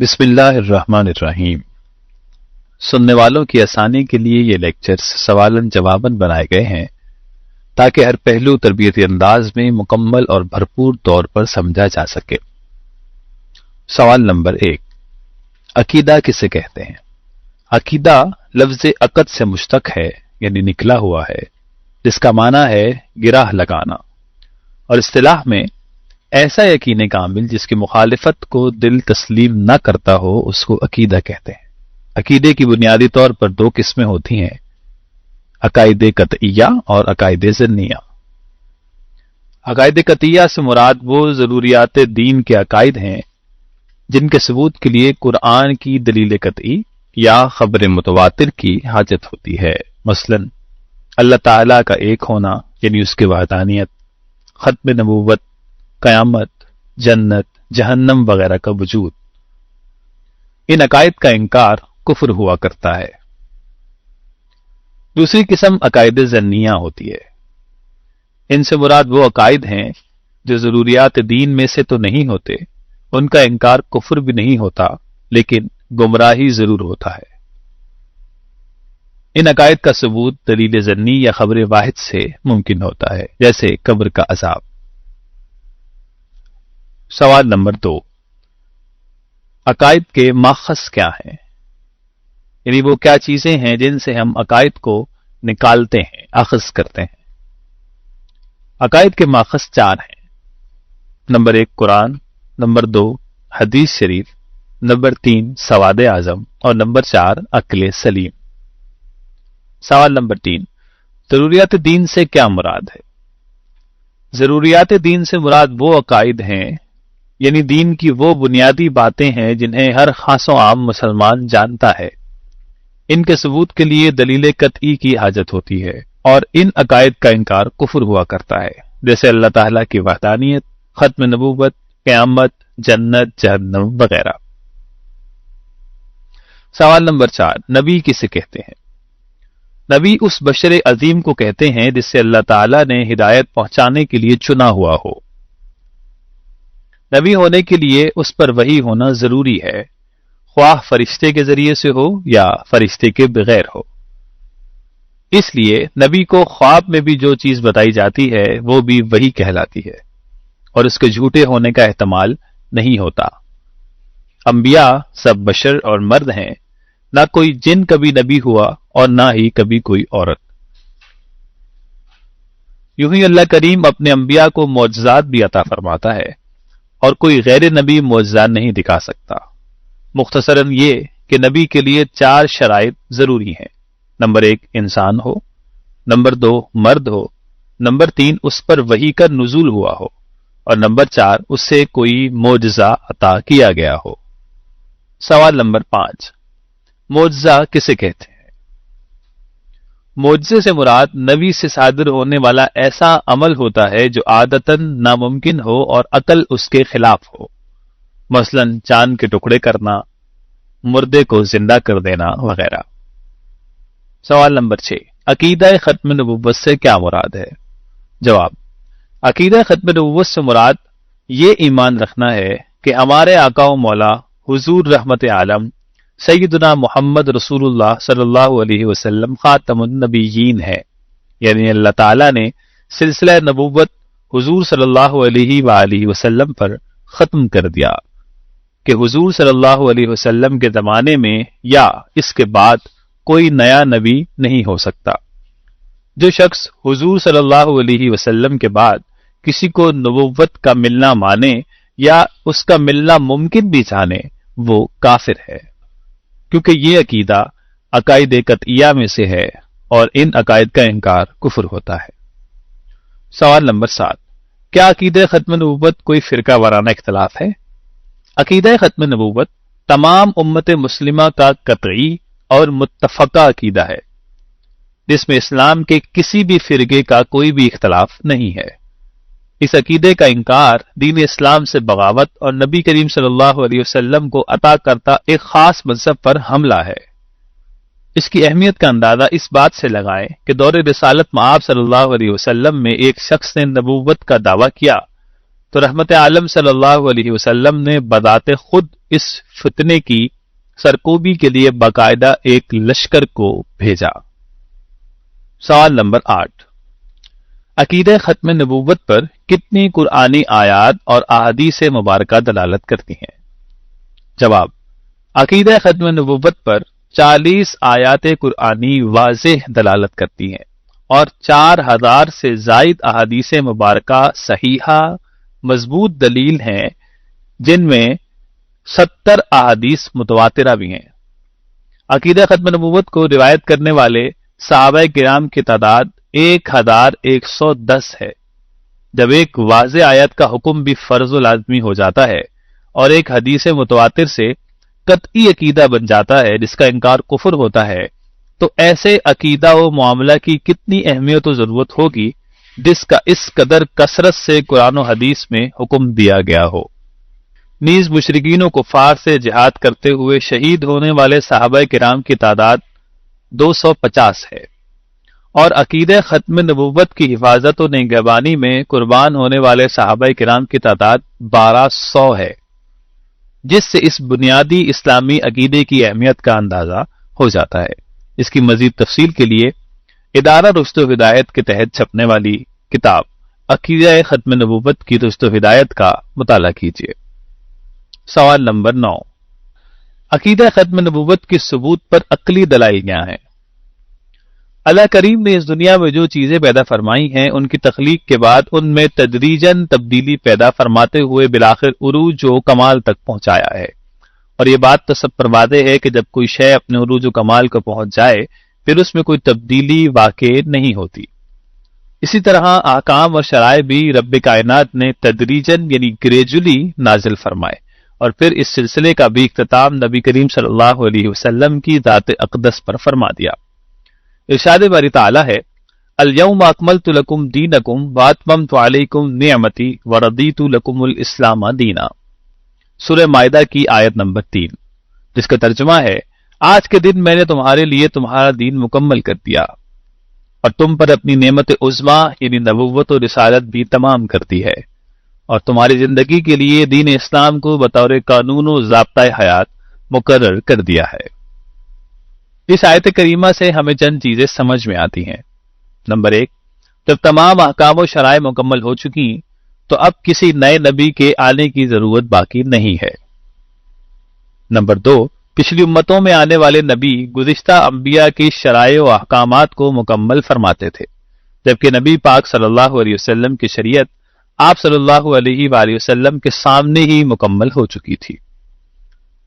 بسم اللہ الرحمن الرحیم۔ سننے والوں کی آسانی کے لیے یہ لیکچرز سوالن جواباً بنائے گئے ہیں تاکہ ہر پہلو تربیتی انداز میں مکمل اور بھرپور طور پر سمجھا جا سکے۔ سوال نمبر 1، عقیدہ کسے کہتے ہیں؟ عقیدہ لفظ عقد سے مشتق ہے، یعنی نکلا ہوا ہے، جس کا معنی ہے گرہ لگانا، اور اصطلاح میں ایسا یقین کامل جس کی مخالفت کو دل تسلیم نہ کرتا ہو اس کو عقیدہ کہتے ہیں۔ عقیدے کی بنیادی طور پر دو قسمیں ہوتی ہیں، عقائد قطعیہ اور عقائد ظنیہ۔ عقائد قطعیہ سے مراد وہ ضروریات دین کے عقائد ہیں جن کے ثبوت کے لیے قرآن کی دلیل قطعی یا خبر متواتر کی حاجت ہوتی ہے، مثلا اللہ تعالیٰ کا ایک ہونا یعنی اس کی وحدانیت، ختم نبوت، قیامت، جنت، جہنم وغیرہ کا وجود۔ ان عقائد کا انکار کفر ہوا کرتا ہے۔ دوسری قسم عقائد ظنیہ ہوتی ہے۔ ان سے مراد وہ عقائد ہیں جو ضروریات دین میں سے تو نہیں ہوتے، ان کا انکار کفر بھی نہیں ہوتا، لیکن گمراہی ضرور ہوتا ہے۔ ان عقائد کا ثبوت دلیل ظنی یا خبر واحد سے ممکن ہوتا ہے، جیسے قبر کا عذاب۔ سوال نمبر 2، عقائد کے ماخذ کیا ہیں؟ یعنی وہ کیا چیزیں ہیں جن سے ہم عقائد کو نکالتے ہیں، اخذ کرتے ہیں۔ عقائد کے ماخذ 4 ہیں۔ نمبر 1 قرآن، نمبر 2 حدیث شریف، نمبر 3 سواد اعظم، اور نمبر 4 عقل سلیم۔ سوال نمبر 3، ضروریات دین سے کیا مراد ہے؟ ضروریات دین سے مراد وہ عقائد ہیں، یعنی دین کی وہ بنیادی باتیں ہیں جنہیں ہر خاص و عام مسلمان جانتا ہے۔ ان کے ثبوت کے لیے دلیل قطعی کی حاجت ہوتی ہے، اور ان عقائد کا انکار کفر ہوا کرتا ہے، جیسے اللہ تعالیٰ کی وحدانیت، ختم نبوت، قیامت، جنت، جہنم وغیرہ۔ سوال نمبر 4، نبی کسے کہتے ہیں؟ نبی اس بشر عظیم کو کہتے ہیں جس سے اللہ تعالیٰ نے ہدایت پہنچانے کے لیے چنا ہوا ہو۔ نبی ہونے کے لیے اس پر وحی ہونا ضروری ہے، خواہ فرشتے کے ذریعے سے ہو یا فرشتے کے بغیر ہو۔ اس لیے نبی کو خواب میں بھی جو چیز بتائی جاتی ہے وہ بھی وحی کہلاتی ہے، اور اس کے جھوٹے ہونے کا احتمال نہیں ہوتا۔ انبیاء سب بشر اور مرد ہیں، نہ کوئی جن کبھی نبی ہوا اور نہ ہی کبھی کوئی عورت۔ یوں ہی اللہ کریم اپنے انبیاء کو معجزات بھی عطا فرماتا ہے، اور کوئی غیر نبی معجزہ نہیں دکھا سکتا۔ مختصراً یہ کہ نبی کے لیے 4 شرائط ضروری ہیں۔ نمبر 1 انسان ہو، نمبر 2 مرد ہو، نمبر 3 اس پر وحی کا نزول ہوا ہو، اور نمبر 4 اس سے کوئی معجزہ عطا کیا گیا ہو۔ سوال نمبر 5، معجزہ کسے کہتے ہیں؟ معجزے سے مراد نبی سے صادر ہونے والا ایسا عمل ہوتا ہے جو عادتاً ناممکن ہو اور عقل اس کے خلاف ہو، مثلا چاند کے ٹکڑے کرنا، مردے کو زندہ کر دینا وغیرہ۔ سوال نمبر 6، عقیدہ ختم نبوت سے کیا مراد ہے؟ جواب، عقیدہ ختم نبوت سے مراد یہ ایمان رکھنا ہے کہ ہمارے آقا و مولا حضور رحمت عالم سیدنا محمد رسول اللہ صلی اللہ علیہ وسلم خاتم النبیین ہے، یعنی اللہ تعالیٰ نے سلسلہ نبوت حضور صلی اللہ علیہ وآلہ وسلم پر ختم کر دیا، کہ حضور صلی اللہ علیہ وسلم کے زمانے میں یا اس کے بعد کوئی نیا نبی نہیں ہو سکتا۔ جو شخص حضور صلی اللہ علیہ وسلم کے بعد کسی کو نبوت کا ملنا مانے یا اس کا ملنا ممکن بھی جانے، وہ کافر ہے، کیونکہ یہ عقیدہ عقائد قطعیہ میں سے ہے، اور ان عقائد کا انکار کفر ہوتا ہے۔ سوال نمبر 7، کیا عقیدہ ختم نبوت کوئی فرقہ وارانہ اختلاف ہے؟ عقیدہ ختم نبوت تمام امت مسلمہ کا قطعی اور متفقہ عقیدہ ہے، جس میں اسلام کے کسی بھی فرقے کا کوئی بھی اختلاف نہیں ہے۔ اس عقیدے کا انکار دین اسلام سے بغاوت اور نبی کریم صلی اللہ علیہ وسلم کو عطا کرتا ایک خاص مذہب پر حملہ ہے۔ اس کی اہمیت کا اندازہ اس بات سے لگائیں کہ دور رسالت مآب صلی اللہ علیہ وسلم میں ایک شخص نے نبوت کا دعویٰ کیا، تو رحمت عالم صلی اللہ علیہ وسلم نے بذات خود اس فتنے کی سرکوبی کے لیے باقاعدہ ایک لشکر کو بھیجا۔ سوال نمبر 8، عقیدہ ختم نبوت پر کتنی قرآنی آیات اور احادیث مبارکہ دلالت کرتی ہیں؟ جواب، عقیدہ ختم نبوت پر 40 آیات قرآنی واضح دلالت کرتی ہیں اور 4000 سے زائد احادیث مبارکہ صحیحہ مضبوط دلیل ہیں، جن میں 70 احادیث متواترہ بھی ہیں۔ عقیدہ ختم نبوت کو روایت کرنے والے صحابہ کرام کی تعداد 1110 ہے۔ جب ایک واضح آیت کا حکم بھی فرض و لازمی ہو جاتا ہے اور ایک حدیث متواتر سے قطعی عقیدہ بن جاتا ہے جس کا انکار کفر ہوتا ہے، تو ایسے عقیدہ و معاملہ کی کتنی اہمیت و ضرورت ہوگی جس کا اس قدر کثرت سے قرآن و حدیث میں حکم دیا گیا ہو۔ نیز مشرکین و کفار سے جہاد کرتے ہوئے شہید ہونے والے صحابہ کرام کی تعداد 250 ہے، اور عقیدہ ختم نبوت کی حفاظت و نگہبانی میں قربان ہونے والے صحابہ کرام کی تعداد 1200 ہے، جس سے اس بنیادی اسلامی عقیدے کی اہمیت کا اندازہ ہو جاتا ہے۔ اس کی مزید تفصیل کے لیے ادارہ رشد و ہدایت کے تحت چھپنے والی کتاب عقیدہ ختم نبوت کی رشد و ہدایت کا مطالعہ کیجیے۔ سوال نمبر 9، عقیدہ ختم نبوت کی ثبوت پر عقلی دلائل کیا ہیں؟ اللہ کریم نے اس دنیا میں جو چیزیں پیدا فرمائی ہیں ان کی تخلیق کے بعد ان میں تدریجاً تبدیلی پیدا فرماتے ہوئے بالآخر عروج و کمال تک پہنچایا ہے، اور یہ بات تو سب پر واضح ہے کہ جب کوئی شے اپنے عروج و کمال کو پہنچ جائے پھر اس میں کوئی تبدیلی واقع نہیں ہوتی۔ اسی طرح احکام اور شرائع بھی رب کائنات نے تدریجاً یعنی گریجولی نازل فرمائے، اور پھر اس سلسلے کا بھی اختتام نبی کریم صلی اللہ علیہ وسلم کی ذات اقدس پر فرما دیا۔ ارشاد باری تعالیٰ ہے، الیوم اکملت لکم دینکم واتممت علیکم نعمتی ورضیت لکم الاسلام دینا، سورہ مائدہ کی آیت نمبر 3، جس کا ترجمہ ہے، آج کے دن میں نے تمہارے لیے تمہارا دین مکمل کر دیا اور تم پر اپنی نعمت عظمیٰ یعنی نبوت و رسالت بھی تمام کر دی ہے، اور تمہاری زندگی کے لیے دین اسلام کو بطور قانون و ضابطۂ حیات مقرر کر دیا ہے۔ اس آیت کریمہ سے ہمیں چند چیزیں سمجھ میں آتی ہیں۔ نمبر 1، جب تمام احکام و شرائع مکمل ہو چکی تو اب کسی نئے نبی کے آنے کی ضرورت باقی نہیں ہے۔ نمبر 2، پچھلی امتوں میں آنے والے نبی گزشتہ انبیاء کی شرائع و احکامات کو مکمل فرماتے تھے، جبکہ نبی پاک صلی اللہ علیہ وسلم کی شریعت آپ صلی اللہ علیہ وآلہ وسلم کے سامنے ہی مکمل ہو چکی تھی۔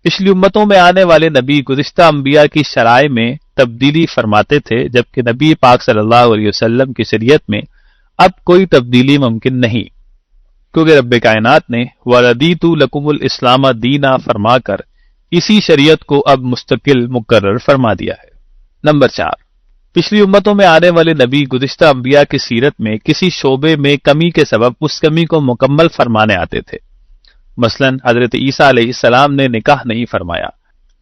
پچھلی امتوں میں آنے والے نبی گزشتہ انبیاء کی شرائع میں تبدیلی فرماتے تھے، جبکہ نبی پاک صلی اللہ علیہ وسلم کی شریعت میں اب کوئی تبدیلی ممکن نہیں، کیونکہ رب کائنات نے وَرَضِیتُ لَکُمُ الْإِسْلَامَ دِینًا فرما کر اسی شریعت کو اب مستقل مقرر فرما دیا ہے۔ نمبر 4، پچھلی امتوں میں آنے والے نبی گزشتہ انبیاء کی سیرت میں کسی شعبے میں کمی کے سبب اس کمی کو مکمل فرمانے آتے تھے۔ مثلا حضرت عیسیٰ علیہ السلام نے نکاح نہیں فرمایا،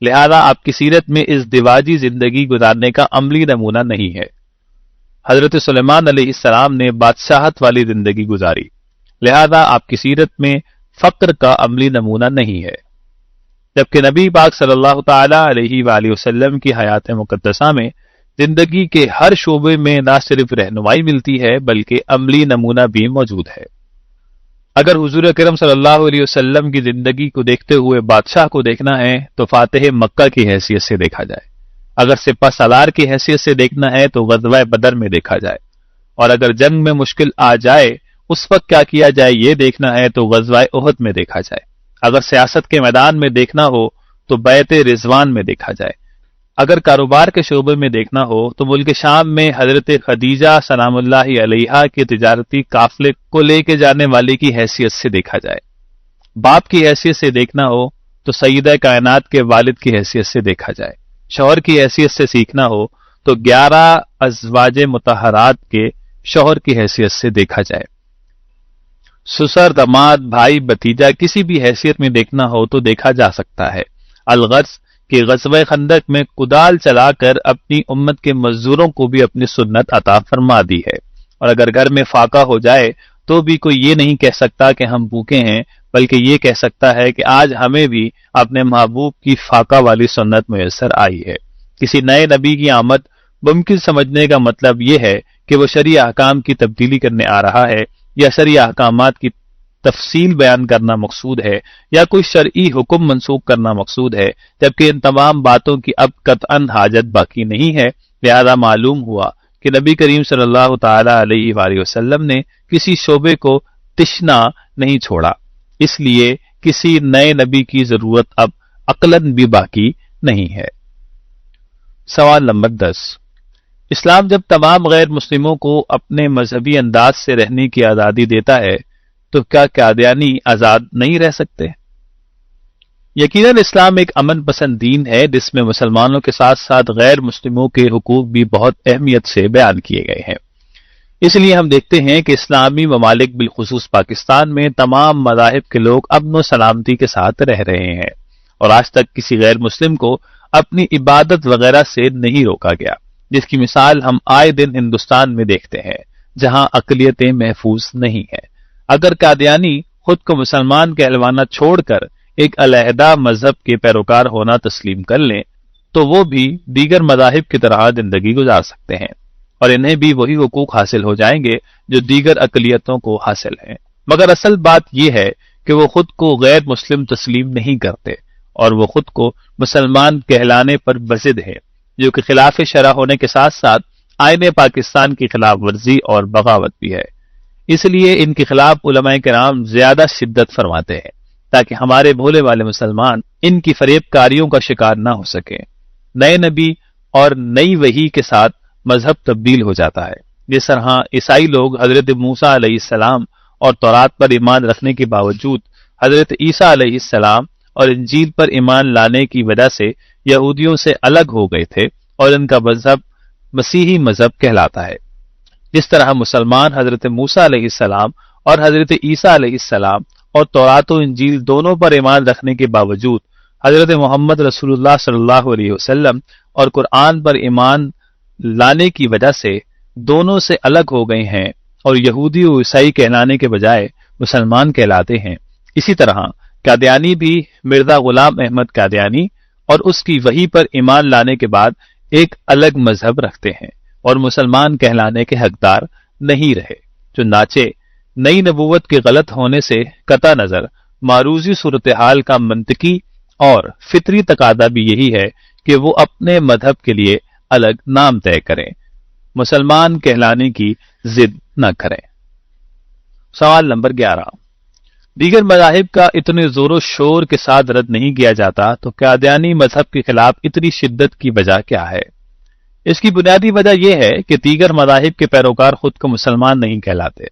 لہذا آپ کی سیرت میں اس دواجی زندگی گزارنے کا عملی نمونہ نہیں ہے۔ حضرت سلیمان علیہ السلام نے بادشاہت والی زندگی گزاری، لہذا آپ کی سیرت میں فقر کا عملی نمونہ نہیں ہے، جبکہ نبی پاک صلی اللہ تعالی علیہ وآلہ وسلم کی حیات مقدسہ میں زندگی کے ہر شعبے میں نہ صرف رہنمائی ملتی ہے بلکہ عملی نمونہ بھی موجود ہے۔ اگر حضور اکرم صلی اللہ علیہ وسلم کی زندگی کو دیکھتے ہوئے بادشاہ کو دیکھنا ہے تو فاتح مکہ کی حیثیت سے دیکھا جائے، اگر سپہ سالار کی حیثیت سے دیکھنا ہے تو غزوہ بدر میں دیکھا جائے، اور اگر جنگ میں مشکل آ جائے اس وقت کیا کیا جائے یہ دیکھنا ہے تو غزوہ احد میں دیکھا جائے، اگر سیاست کے میدان میں دیکھنا ہو تو بیعت رضوان میں دیکھا جائے، اگر کاروبار کے شعبے میں دیکھنا ہو تو ملک شام میں حضرت خدیجہ سلام اللہ علیہا کے تجارتی قافلے کو لے کے جانے والے کی حیثیت سے دیکھا جائے، باپ کی حیثیت سے دیکھنا ہو تو سیدہ کائنات کے والد کی حیثیت سے دیکھا جائے، شوہر کی حیثیت سے سیکھنا ہو تو 11 ازواج مطہرات کے شوہر کی حیثیت سے دیکھا جائے، سسر داماد بھائی بھتیجا کسی بھی حیثیت میں دیکھنا ہو تو دیکھا جا سکتا ہے۔ الغرض کہ غزوہ خندق میں کدال چلا کر اپنی امت کے مزدوروں کو بھی اپنی سنت عطا فرما دی ہے، اور اگر گھر میں فاقہ ہو جائے تو بھی کوئی یہ نہیں کہہ سکتا کہ ہم بھوکے ہیں، بلکہ یہ کہہ سکتا ہے کہ آج ہمیں بھی اپنے محبوب کی فاقہ والی سنت میسر آئی ہے۔ کسی نئے نبی کی آمد ممکن سمجھنے کا مطلب یہ ہے کہ وہ شرعی احکام کی تبدیلی کرنے آ رہا ہے، یا شرعی احکامات کی تفصیل بیان کرنا مقصود ہے، یا کوئی شرعی حکم منسوخ کرنا مقصود ہے، جبکہ ان تمام باتوں کی اب قطعاً حاجت باقی نہیں ہے۔ لہذا معلوم ہوا کہ نبی کریم صلی اللہ تعالی علیہ وآلہ وسلم نے کسی شعبے کو تشنا نہیں چھوڑا، اس لیے کسی نئے نبی کی ضرورت اب عقلاً بھی باقی نہیں ہے۔ سوال نمبر 10، اسلام جب تمام غیر مسلموں کو اپنے مذہبی انداز سے رہنے کی آزادی دیتا ہے تو کیا قادیانی آزاد نہیں رہ سکتے؟ یقیناً اسلام ایک امن پسند دین ہے جس میں مسلمانوں کے ساتھ ساتھ غیر مسلموں کے حقوق بھی بہت اہمیت سے بیان کیے گئے ہیں۔ اس لیے ہم دیکھتے ہیں کہ اسلامی ممالک بالخصوص پاکستان میں تمام مذاہب کے لوگ امن و سلامتی کے ساتھ رہ رہے ہیں، اور آج تک کسی غیر مسلم کو اپنی عبادت وغیرہ سے نہیں روکا گیا، جس کی مثال ہم آئے دن ہندوستان میں دیکھتے ہیں جہاں اقلیتیں محفوظ نہیں ہیں۔ اگر قادیانی خود کو مسلمان کہلوانا چھوڑ کر ایک علیحدہ مذہب کے پیروکار ہونا تسلیم کر لیں تو وہ بھی دیگر مذاہب کی طرح زندگی گزار سکتے ہیں، اور انہیں بھی وہی حقوق حاصل ہو جائیں گے جو دیگر اقلیتوں کو حاصل ہیں۔ مگر اصل بات یہ ہے کہ وہ خود کو غیر مسلم تسلیم نہیں کرتے، اور وہ خود کو مسلمان کہلانے پر بضد ہے، جو کہ خلاف شرع ہونے کے ساتھ ساتھ آئین پاکستان کی خلاف ورزی اور بغاوت بھی ہے۔ اس لیے ان کے خلاف علماء کرام زیادہ شدت فرماتے ہیں تاکہ ہمارے بھولے والے مسلمان ان کی فریب کاریوں کا شکار نہ ہو سکیں۔ نئے نبی اور نئی وحی کے ساتھ مذہب تبدیل ہو جاتا ہے، جس طرح عیسائی لوگ حضرت موسیٰ علیہ السلام اور تورات پر ایمان رکھنے کے باوجود حضرت عیسیٰ علیہ السلام اور انجیل پر ایمان لانے کی وجہ سے یہودیوں سے الگ ہو گئے تھے، اور ان کا مذہب مسیحی مذہب کہلاتا ہے۔ جس طرح مسلمان حضرت موسیٰ علیہ السلام اور حضرت عیسیٰ علیہ السلام اور تورات و انجیل دونوں پر ایمان رکھنے کے باوجود حضرت محمد رسول اللہ صلی اللہ علیہ وسلم اور قرآن پر ایمان لانے کی وجہ سے دونوں سے الگ ہو گئے ہیں اور یہودی و عیسائی کہلانے کے بجائے مسلمان کہلاتے ہیں، اسی طرح قادیانی بھی مرزا غلام احمد قادیانی اور اس کی وحی پر ایمان لانے کے بعد ایک الگ مذہب رکھتے ہیں اور مسلمان کہلانے کے حقدار نہیں رہے۔ چنانچہ نئی نبوت کے غلط ہونے سے قطع نظر معروضی صورتحال کا منطقی اور فطری تقاضا بھی یہی ہے کہ وہ اپنے مذہب کے لیے الگ نام طے کریں، مسلمان کہلانے کی ضد نہ کریں۔ سوال نمبر 11، دیگر مذاہب کا اتنے زور و شور کے ساتھ رد نہیں کیا جاتا تو قادیانی مذہب کے خلاف اتنی شدت کی وجہ کیا ہے؟ اس کی بنیادی وجہ یہ ہے کہ دیگر مذاہب کے پیروکار خود کو مسلمان نہیں کہلاتے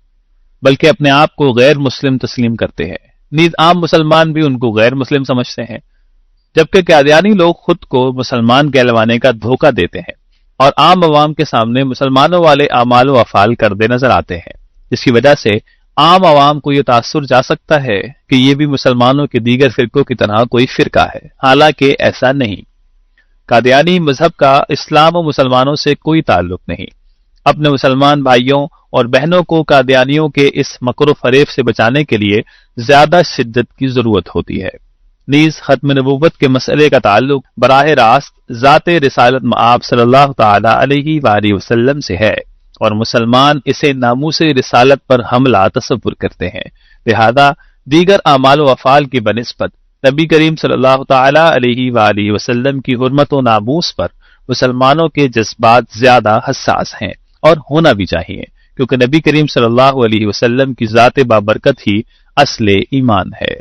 بلکہ اپنے آپ کو غیر مسلم تسلیم کرتے ہیں، نیز عام مسلمان بھی ان کو غیر مسلم سمجھتے ہیں، جبکہ قادیانی لوگ خود کو مسلمان کہلوانے کا دھوکہ دیتے ہیں اور عام عوام کے سامنے مسلمانوں والے اعمال و افعال کرتے نظر آتے ہیں، جس کی وجہ سے عام عوام کو یہ تاثر جا سکتا ہے کہ یہ بھی مسلمانوں کے دیگر فرقوں کی طرح کوئی فرقہ ہے، حالانکہ ایسا نہیں۔ قادیانی مذہب کا اسلام و مسلمانوں سے کوئی تعلق نہیں۔ اپنے مسلمان بھائیوں اور بہنوں کو قادیانیوں کے اس مکر و فریب سے بچانے کے لیے زیادہ شدت کی ضرورت ہوتی ہے۔ نیز ختم نبوت کے مسئلے کا تعلق براہ راست ذات رسالت مآب صلی اللہ تعالی علیہ وآلہ وسلم سے ہے، اور مسلمان اسے ناموس رسالت پر حملہ تصور کرتے ہیں، لہذا دیگر اعمال و افعال کی بنسبت نبی کریم صلی اللہ تعالی علیہ وآلہ وسلم کی حرمت و ناموس پر مسلمانوں کے جذبات زیادہ حساس ہیں، اور ہونا بھی چاہیے، کیونکہ نبی کریم صلی اللہ علیہ وسلم کی ذات بابرکت ہی اصل ایمان ہے۔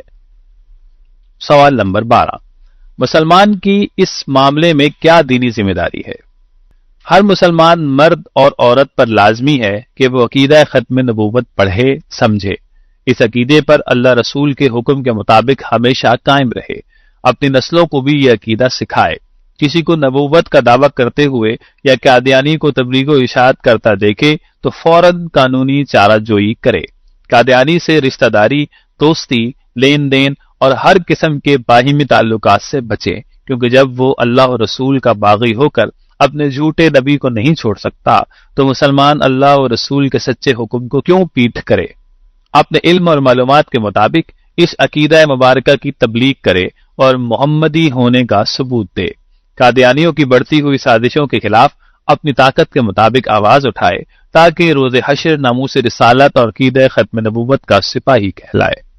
سوال نمبر 12، مسلمان کی اس معاملے میں کیا دینی ذمہ داری ہے؟ ہر مسلمان مرد اور عورت پر لازمی ہے کہ وہ عقیدہ ختم نبوت پڑھے سمجھے، اس عقیدے پر اللہ رسول کے حکم کے مطابق ہمیشہ قائم رہے، اپنی نسلوں کو بھی یہ عقیدہ سکھائے۔ کسی کو نبوت کا دعویٰ کرتے ہوئے یا قادیانی کو تبلیغ و ارشاد کرتا دیکھے تو فوراً قانونی چارہ جوئی کرے، قادیانی سے رشتہ داری، دوستی، لین دین اور ہر قسم کے باہمی تعلقات سے بچے، کیونکہ جب وہ اللہ اور رسول کا باغی ہو کر اپنے جھوٹے نبی کو نہیں چھوڑ سکتا تو مسلمان اللہ اور رسول کے سچے حکم کو کیوں پیٹھ کرے؟ اپنے علم اور معلومات کے مطابق اس عقیدہ مبارکہ کی تبلیغ کرے اور محمدی ہونے کا ثبوت دے، قادیانیوں کی بڑھتی ہوئی سازشوں کے خلاف اپنی طاقت کے مطابق آواز اٹھائے تاکہ روز حشر ناموس رسالت اور عقیدہ ختم نبوت کا سپاہی کہلائے۔